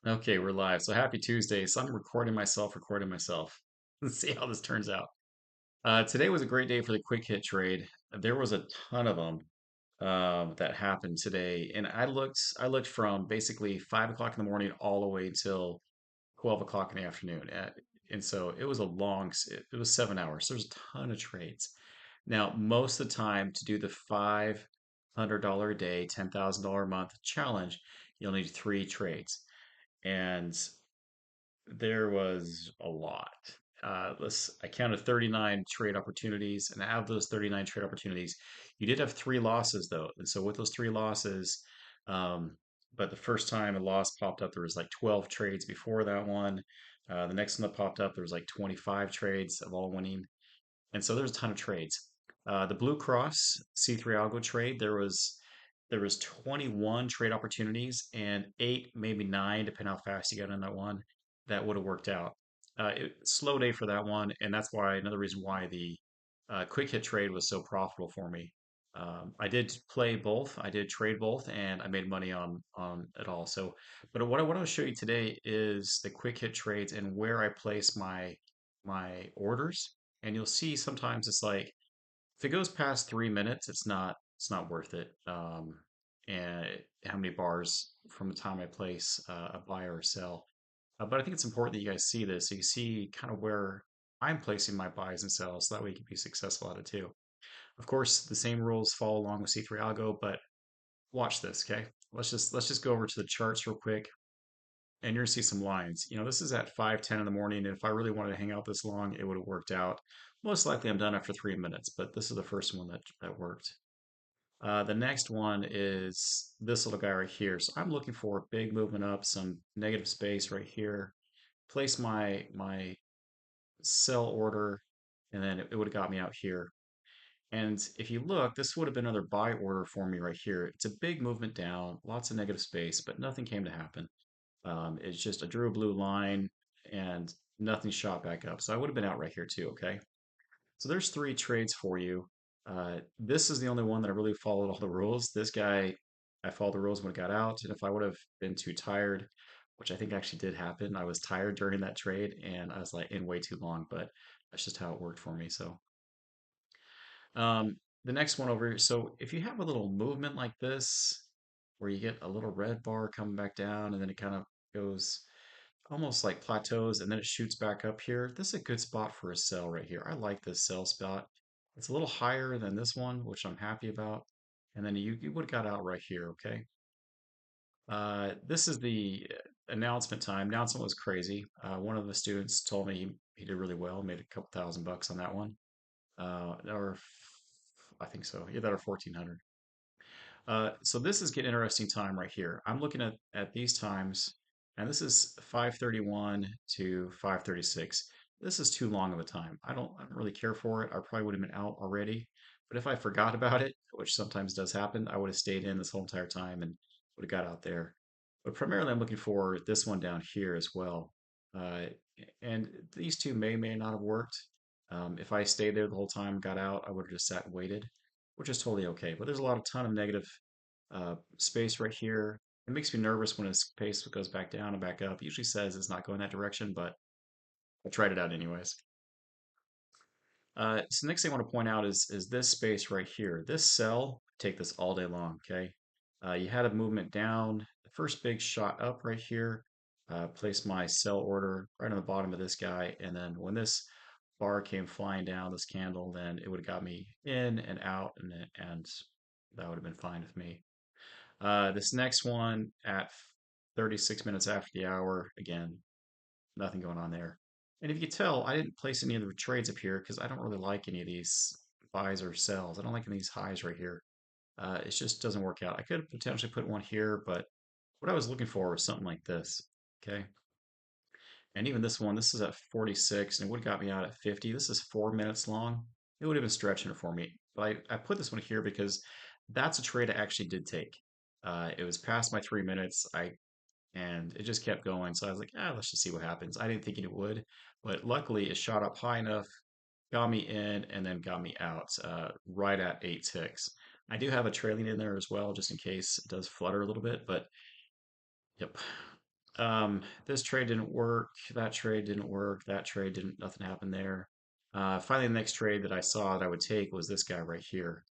Okay, we're live. So happy Tuesday. So I'm recording myself. Let's see how this turns out. Today was a great day for the quick hit trade. There was a ton of them that happened today, and I looked from basically 5 o'clock in the morning all the way till 12 o'clock in the afternoon. And so it was it was 7 hours. There's a ton of trades. Now, most of the time to do the $500 a day, $10,000 a month challenge, you'll need three trades. And there was a lot. I counted 39 trade opportunities, and out of those 39 trade opportunities, you did have three losses though. And so with those three losses, um, but the first time a loss popped up, there was like 12 trades before that one. The next one that popped up, there was like 25 trades of all winning, and so there's a ton of trades. The Blue Cross C3 algo trade, there was 21 trade opportunities and eight, maybe nine, depending how fast you got in that one, that would have worked out. Slow day for that one, and that's why another reason why the quick hit trade was so profitable for me. I did play both, I did trade both, and I made money on it all. So, but what I want to show you today is the quick hit trades and where I place my orders. And you'll see sometimes it's like if it goes past 3 minutes, it's not worth it. And how many bars from the time I place a buy or sell. But I think it's important that you guys see this so you see kind of where I'm placing my buys and sells, so that way you can be successful at it too. Of course, the same rules follow along with C3 Algo, but watch this, okay? Let's just go over to the charts real quick, and you're gonna see some lines. This is at 5:10 in the morning, and if I really wanted to hang out this long, it would have worked out. Most likely I'm done after 3 minutes, but this is the first one that worked. The next one is this little guy right here. So I'm looking for a big movement up, some negative space right here. Place my sell order, and then it would have got me out here. And if you look, this would have been another buy order for me right here. It's a big movement down, lots of negative space, but nothing came to happen. It's just I drew a blue line and nothing shot back up. So I would have been out right here too, okay? So there's three trades for you. This is the only one that I really followed all the rules. This guy, I followed the rules when it got out, and if I would have been too tired, which I think actually did happen, I was tired during that trade and I was like in way too long, but that's just how it worked for me. So the next one over here. So if you have a little movement like this, where you get a little red bar coming back down and then it kind of goes almost like plateaus and then it shoots back up here. This is a good spot for a sell right here. I like this sell spot. It's a little higher than this one, which I'm happy about. And then you would have got out right here, okay? This is the announcement time. Announcement was crazy. One of the students told me he did really well, made a couple $1,000 on that one. I think so. Yeah, that or 1,400. So this is get interesting time right here. I'm looking at these times, and this is 5:31 to 5:36. This is too long of a time. I don't really care for it. I probably would have been out already. But if I forgot about it, which sometimes does happen, I would have stayed in this whole entire time and would have got out there. But primarily, I'm looking for this one down here as well. Uh, and these two may not have worked. If I stayed there the whole time, got out, I would have just sat and waited, which is totally okay. But there's a ton of negative space right here. It makes me nervous when his pace goes back down and back up. It usually says it's not going that direction, but I tried it out anyways. So next thing I want to point out is this space right here. This sell, take this all day long, okay? You had a movement down, the first big shot up right here. Place my sell order right on the bottom of this guy, and then when this bar came flying down, this candle, then it would have got me in and out, and that would have been fine with me. This next one at 36 minutes after the hour, again, nothing going on there. And if you can tell, I didn't place any of the trades up here because I don't really like any of these buys or sells. I don't like any of these highs right here. It just doesn't work out. I could have potentially put one here, but what I was looking for was something like this. Okay. And even this one, this is at 46 and it would have got me out at 50. This is 4 minutes long. It would have been stretching it for me. But I put this one here because that's a trade I actually did take. It was past my 3 minutes. And it just kept going. So I was like, let's just see what happens. I didn't think it would, but luckily it shot up high enough, got me in, and then got me out right at 8 ticks. I do have a trailing in there as well, just in case it does flutter a little bit. But yep. This trade didn't work. That trade didn't work. That trade didn't, nothing happened there. Finally, the next trade that I saw that I would take was this guy right here.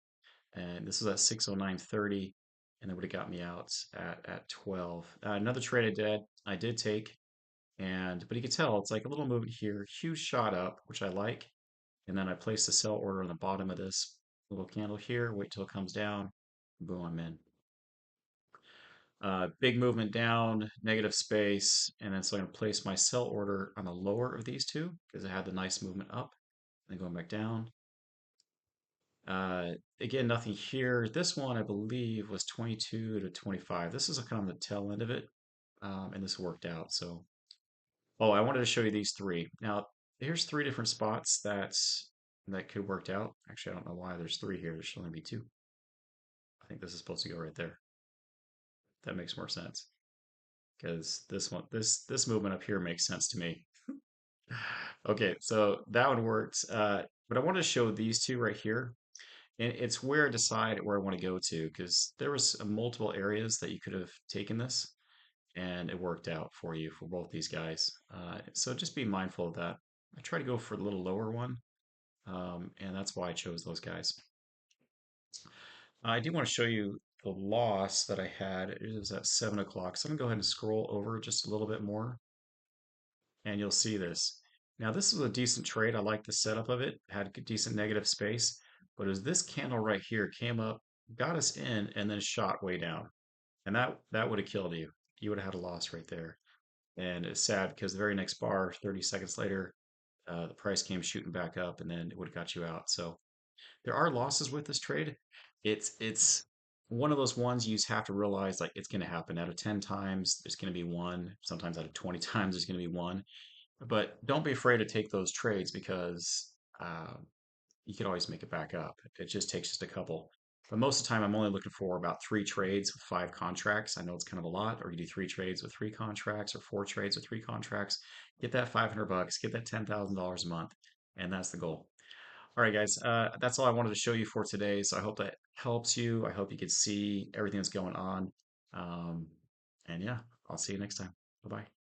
And this was at 609.30, and it would have got me out at 12. Another trade I did take, and but you can tell it's like a little movement here, huge shot up, which I like. And then I place the sell order on the bottom of this little candle here, wait till it comes down, boom, I'm in. Big movement down, negative space, and then so I'm going to place my sell order on the lower of these two because it had the nice movement up, and then going back down. Again, nothing here. This one, I believe, was 22 to 25. This is a kind of the tail end of it, and this worked out. So, oh, I wanted to show you these three. Now, here's three different spots that could worked out. Actually, I don't know why there's three here. There should only be two. I think this is supposed to go right there. That makes more sense because this movement up here makes sense to me. Okay, so that one worked. But I wanted to show these two right here. And it's where I decide where I want to go to because there was multiple areas that you could have taken this and it worked out for you for both these guys. So just be mindful of that. I try to go for the little lower one, and that's why I chose those guys. I do want to show you the loss that I had. It was at 7 o'clock. So I'm gonna go ahead and scroll over just a little bit more and you'll see this. Now, this was a decent trade. I like the setup of it. Had a decent negative space, but as this candle right here came up, got us in, and then shot way down, and that would have killed you. You would have had a loss right there. And it's sad because the very next bar, 30 seconds later, the price came shooting back up, and then it would have got you out. So there are losses with this trade. It's one of those ones you just have to realize like it's going to happen. Out of 10 times, there's going to be one. Sometimes out of 20 times, there's going to be one, but don't be afraid to take those trades because you can always make it back up. It just takes just a couple. But most of the time, I'm only looking for about three trades with five contracts. I know it's kind of a lot, or you do three trades with three contracts, or four trades with three contracts. Get that $500, get that $10,000 a month, and that's the goal. All right, guys, that's all I wanted to show you for today. So I hope that helps you. I hope you can see everything that's going on. Um, and yeah, I'll see you next time. Bye bye.